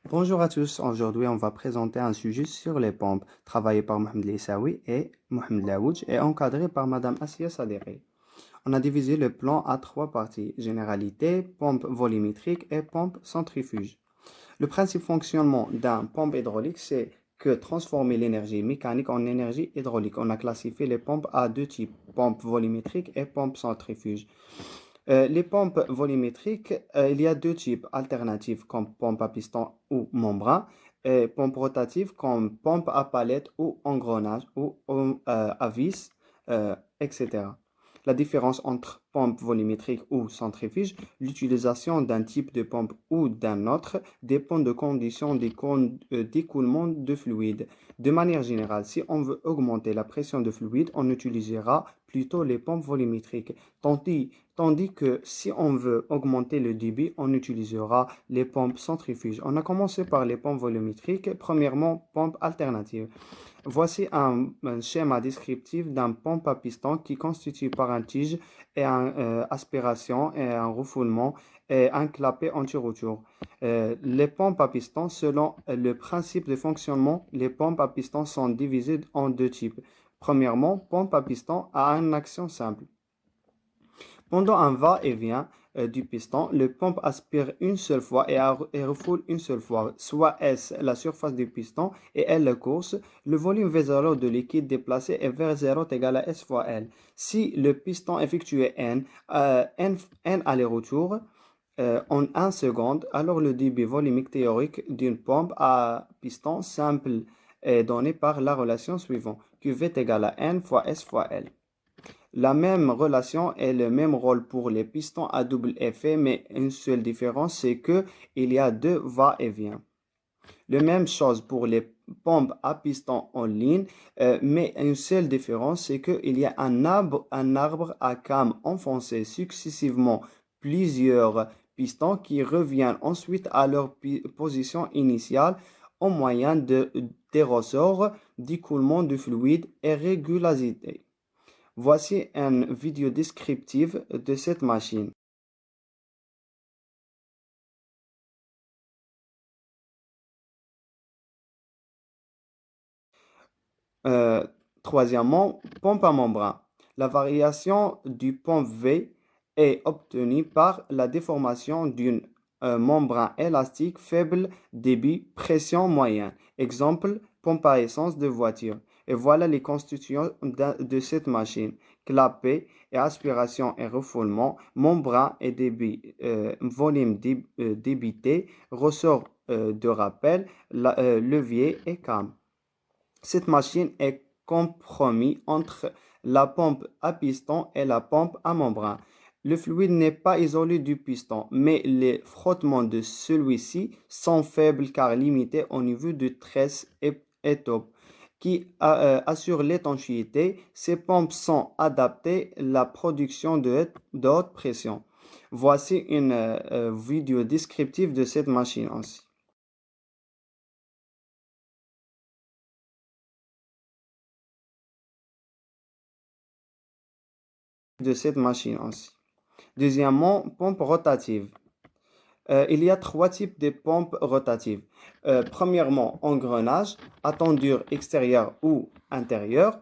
Bonjour à tous, aujourd'hui on va présenter un sujet sur les pompes, travaillé par Mohamed Lissaoui et Mohamed Laouch et encadré par Madame Assia Saderi. On a divisé le plan à trois parties, généralité, pompe volumétrique et pompe centrifuge. Le principe de fonctionnement d'un pompe hydraulique, c'est que transformer l'énergie mécanique en énergie hydraulique. On a classifié les pompes à deux types, pompe volumétrique et pompe centrifuge. Les pompes volumétriques, il y a deux types alternatifs comme pompe à piston ou membrane et pompe rotative comme pompe à palette ou engrenage ou à vis, etc. La différence entre pompe volumétrique ou centrifuge, l'utilisation d'un type de pompe ou d'un autre dépend de conditions d'écoulement de fluide. De manière générale, si on veut augmenter la pression de fluide, on utilisera plutôt les pompes volumétriques. Tandis que si on veut augmenter le débit, on utilisera les pompes centrifuges. On a commencé par les pompes volumétriques. Premièrement, pompe alternative. Voici un schéma descriptif d'un pompe à piston qui constitue par un tige et un aspiration et un refoulement et un clapet anti-retour. Les pompes à piston, selon le principe de fonctionnement, les pompes à piston sont divisées en deux types. Premièrement, pompe à piston à une action simple. Pendant un va-et-vient du piston, le pompe aspire une seule fois et refoule une seule fois, soit S la surface du piston et L la course. Le volume V0 de liquide déplacé est V0 égal à S fois L. Si le piston effectuait N aller-retour en 1 seconde, alors le débit volumique théorique d'une pompe à piston simple est donné par la relation suivante, QV est égal à N fois S fois L. La même relation et le même rôle pour les pistons à double effet, mais une seule différence, c'est que il y a deux va-et-vient. La même chose pour les pompes à piston en ligne, mais une seule différence, c'est qu'il y a un arbre à cames enfoncé successivement plusieurs pistons qui reviennent ensuite à leur position initiale au moyen des ressorts d'écoulement du fluide et régularité. Voici une vidéo descriptive de cette machine. Euh, Troisièmement, pompe à membrane. La variation du pompe V est obtenue par la déformation d'une membrane élastique faible débit pression moyenne. Exemple, pompe à essence de voiture. Et voilà les constituants de cette machine. Clapet et aspiration et refoulement, membrane et débit, volume débité, ressort de rappel, levier et cam. Cette machine est compromis entre la pompe à piston et la pompe à membrane. Le fluide n'est pas isolé du piston, mais les frottements de celui-ci sont faibles car limités au niveau de tresse et top qui assure l'étanchéité. Ces pompes sont adaptées à la production de haute pression. Voici une vidéo descriptive de cette machine aussi. Deuxièmement, pompe rotative. Il y a trois types de pompes rotatives. Premièrement, engrenage, à tendure extérieure ou intérieure.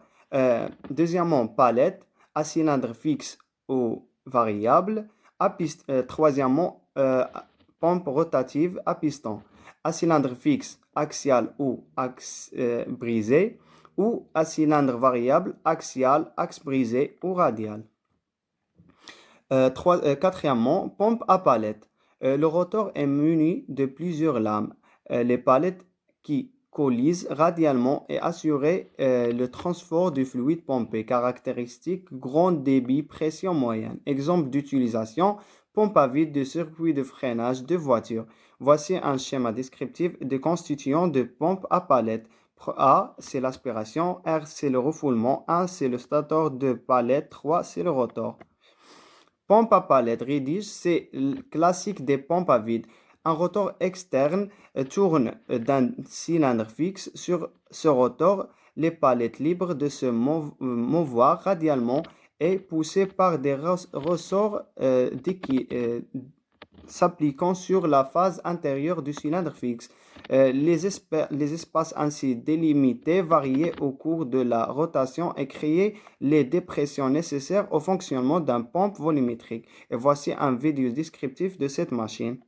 Deuxièmement, palette, à cylindre fixe ou variable. Troisièmement, pompe rotative à piston, à cylindre fixe, axial ou axe brisé, ou à cylindre variable, axial, axe brisé ou radial. Quatrièmement, pompe à palette. Le rotor est muni de plusieurs lames. Les palettes qui colisent radialement et assurer le transport du fluide pompé. Caractéristique, grand débit, pression moyenne. Exemple d'utilisation, pompe à vide de circuit de freinage de voiture. Voici un schéma descriptif de constituant de pompe à palette. A, c'est l'aspiration, R, c'est le refoulement, 1, c'est le stator de palette, 3, c'est le rotor. Pompe à palette rédige, c'est le classique des pompes à vide. Un rotor externe tourne d'un cylindre fixe. Sur ce rotor, les palettes libres de se mouvoir radialement et poussées par des ressorts s'appliquant sur la face intérieure du cylindre fixe. Les espaces ainsi délimités variaient au cours de la rotation et créaient les dépressions nécessaires au fonctionnement d'un pompe volumétrique. Et voici un vidéo descriptif de cette machine.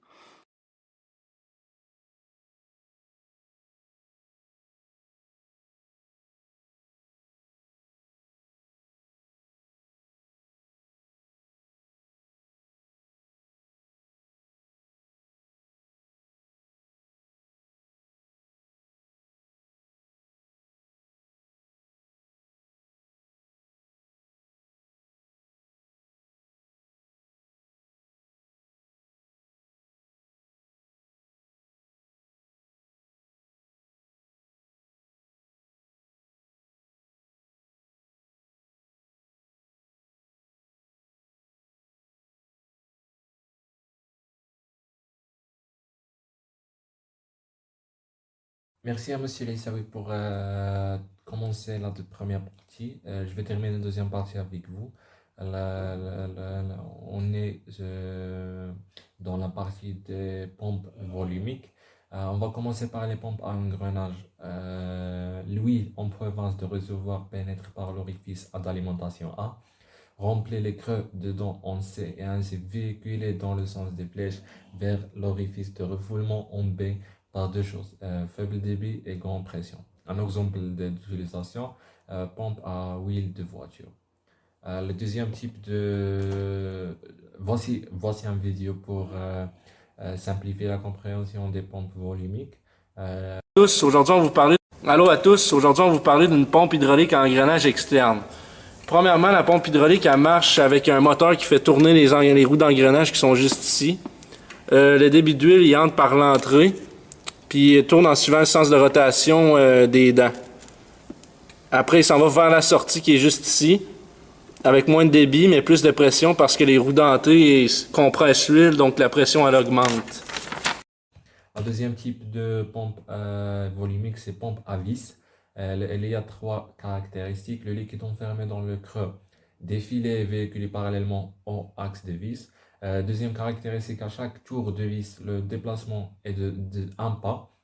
Merci à Monsieur Leïsaoui pour commencer la toute première partie. Je vais terminer la deuxième partie avec vous. On est dans la partie des pompes volumiques. On va commencer par les pompes à engrenage. L'huile en provenance de réservoir pénètre par l'orifice d'alimentation A, remplit les creux dedans en C et ainsi véhiculé dans le sens des flèches vers l'orifice de refoulement en B par deux choses, faible débit et grande pression. Un exemple d'utilisation, pompe à huile de voiture. Le deuxième type de... Voici une vidéo pour simplifier la compréhension des pompes volumiques. Aujourd'hui, on vous parler... Allô à tous, aujourd'hui on va vous parler d'une pompe hydraulique à engrenage externe. Premièrement, la pompe hydraulique, elle marche avec un moteur qui fait tourner les roues d'engrenage qui sont juste ici. Le débit d'huile, il entre par l'entrée, puis il tourne en suivant le sens de rotation des dents. Après, il s'en va vers la sortie qui est juste ici, avec moins de débit, mais plus de pression parce que les roues dentées compressent l'huile, donc la pression, elle augmente. Un deuxième type de pompe volumique, c'est pompe à vis. Il y a trois caractéristiques. Le liquide enfermé dans le creux défilé et véhiculé parallèlement au axe de vis. Deuxième caractéristique, à chaque tour de vis, le déplacement est de un pas.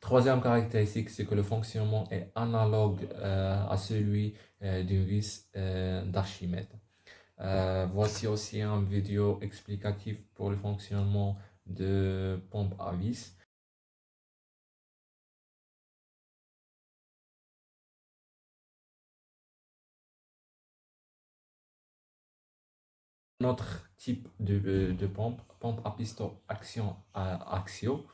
Troisième caractéristique, c'est que le fonctionnement est analogue à celui d'une vis d'Archimède. Voici aussi une vidéo explicative pour le fonctionnement de pompe à vis. Notre type de pompe, pompe à piston action axio.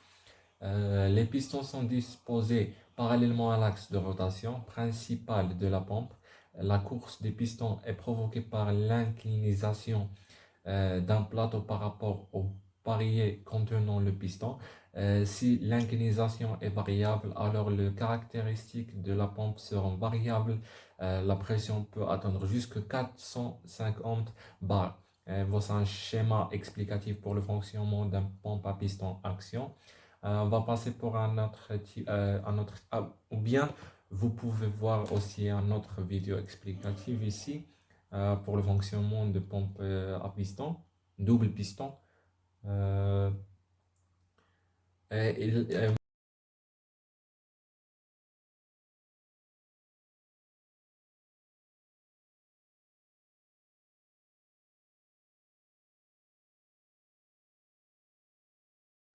Les pistons sont disposés parallèlement à l'axe de rotation principal de la pompe. La course des pistons est provoquée par l'inclinisation d'un plateau par rapport au parier contenant le piston. Si l'inclinisation est variable, alors les caractéristiques de la pompe seront variables. La pression peut atteindre jusqu'à 450 bars. Voici un schéma explicatif pour le fonctionnement d'un pompe à piston action. On va passer pour un autre type, ou bien vous pouvez voir aussi un autre vidéo explicative ici pour le fonctionnement de pompe à piston, double piston. Euh, et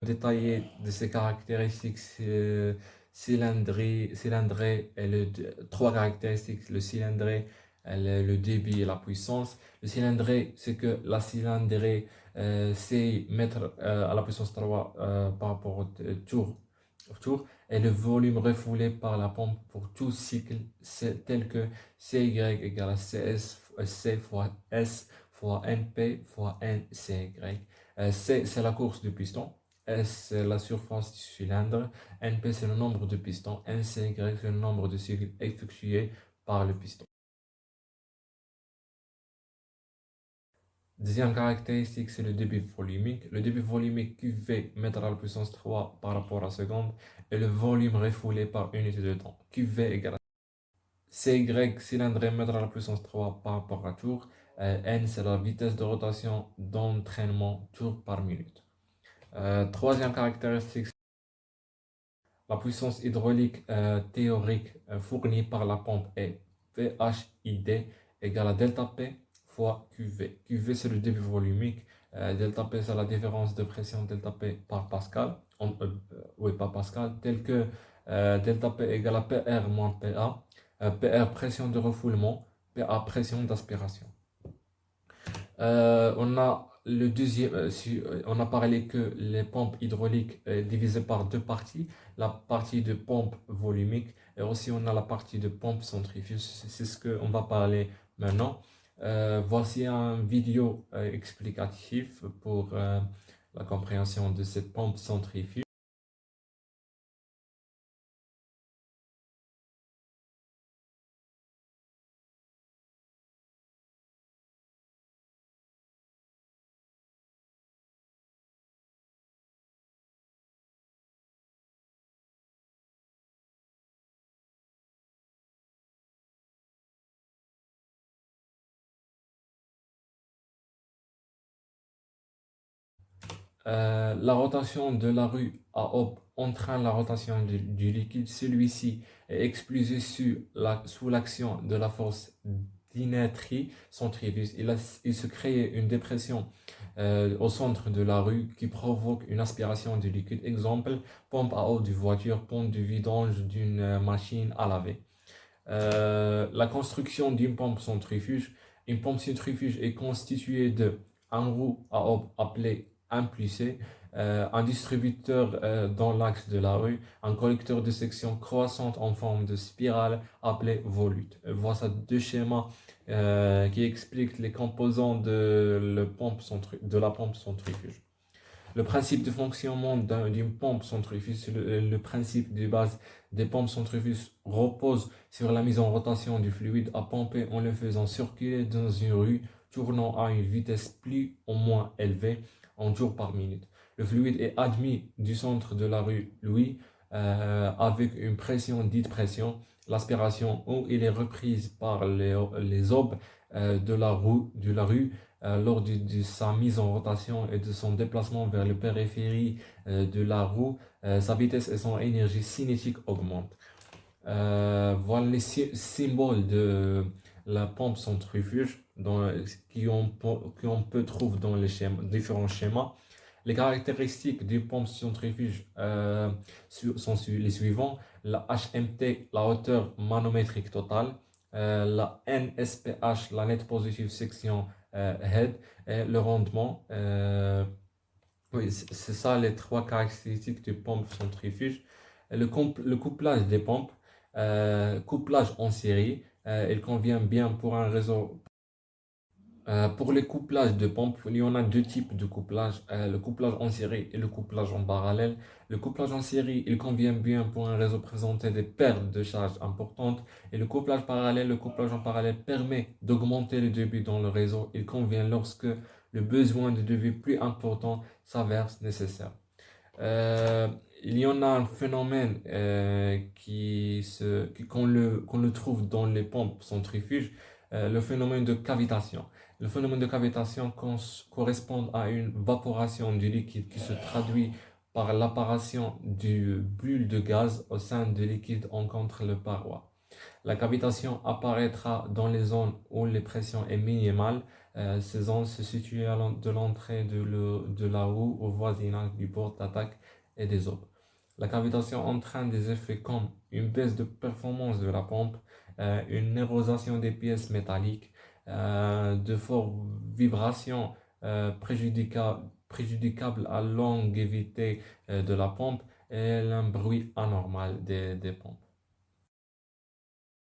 détaillé de ses caractéristiques cylindrée et trois caractéristiques, le cylindré, le débit et la puissance. Le cylindré, c'est que la cylindrée, c'est mettre à la puissance 3 par rapport au tour, et le volume refoulé par la pompe pour tout cycle, c'est tel que CY égale à C fois S fois NP fois NCY. C, c'est la course du piston. S, c'est la surface du cylindre. NP, c'est le nombre de pistons. NCY, c'est le nombre de cycles effectués par le piston. Deuxième caractéristique, c'est le débit volumique. Le débit volumique QV mètre à la puissance 3 par rapport à seconde et le volume refoulé par unité de temps. QV égale à CY, cylindrée mètre à la puissance 3 par rapport à tour. N, c'est la vitesse de rotation d'entraînement tours par minute. Troisième caractéristique, la puissance hydraulique théorique fournie par la pompe est PHID égale à delta P fois QV. QV, c'est le débit volumique. Delta P, c'est la différence de pression delta P par Pascal. Oui, par Pascal, tel que delta P égale à PR moins PA. PR, pression de refoulement. PA, pression d'aspiration. On a le deuxième, on a parlé que les pompes hydrauliques divisées par deux parties, la partie de pompe volumique et aussi on a la partie de pompe centrifuge. C'est ce qu'on va parler maintenant. Voici un vidéo explicatif pour la compréhension de cette pompe centrifuge. La rotation de la rue à aube entraîne la rotation du liquide. Celui-ci est expulsé sous l'action de la force d'inertie centrifuge. Il se crée une dépression au centre de la rue qui provoque une aspiration du liquide. Exemple, pompe à eau d'une voiture, pompe de vidange d'une machine à laver. La construction d'une pompe centrifuge. Une pompe centrifuge est constituée de un roue à aube appelé impulsé, un distributeur dans l'axe de la rue, un collecteur de section croissante en forme de spirale appelé volute. Voici deux schémas qui expliquent les composants de la pompe centrifuge. Le principe de fonctionnement d'une pompe centrifuge, le principe de base des pompes centrifuges repose sur la mise en rotation du fluide à pomper en le faisant circuler dans une rue tournant à une vitesse plus ou moins élevée en tours par minute. Le fluide est admis du centre de la rue Louis avec une pression dite pression, l'aspiration, où il est reprise par les aubes de la rue lors de sa mise en rotation et de son déplacement vers la périphérie de la roue, sa vitesse et son énergie cinétique augmentent. Voilà les symboles de la pompe centrifuge qu'on peut trouver dans les différents schémas. Les caractéristiques d'une pompe centrifuge sont les suivants. La HMT, la hauteur manométrique totale. La NSPH, la net positive section head, et le rendement. Oui, c'est ça les trois caractéristiques d'une pompe centrifuge. Le couplage des pompes, couplage en série, il convient bien pour un réseau. Pour les couplages de pompes, il y en a deux types de couplage, le couplage en série et le couplage en parallèle. Le couplage en série, il convient bien pour un réseau présentant des pertes de charge importantes. Et le couplage en parallèle permet d'augmenter le débit dans le réseau. Il convient lorsque le besoin de débit plus important s'avère nécessaire. Il y en a un phénomène qu'on le trouve dans les pompes centrifuges, le phénomène de cavitation. Le phénomène de cavitation correspond à une vaporation du liquide qui se traduit par l'apparition d'une bulle de gaz au sein du liquide contre le paroi. La cavitation apparaîtra dans les zones où la pression est minimale. Ces zones se situent de l'entrée de la roue au voisinage du port d'attaque et des aubes. La cavitation entraîne des effets comme une baisse de performance de la pompe, une érosion des pièces métalliques, de fortes vibrations préjudicables à la longévité de la pompe et un bruit anormal des pompes.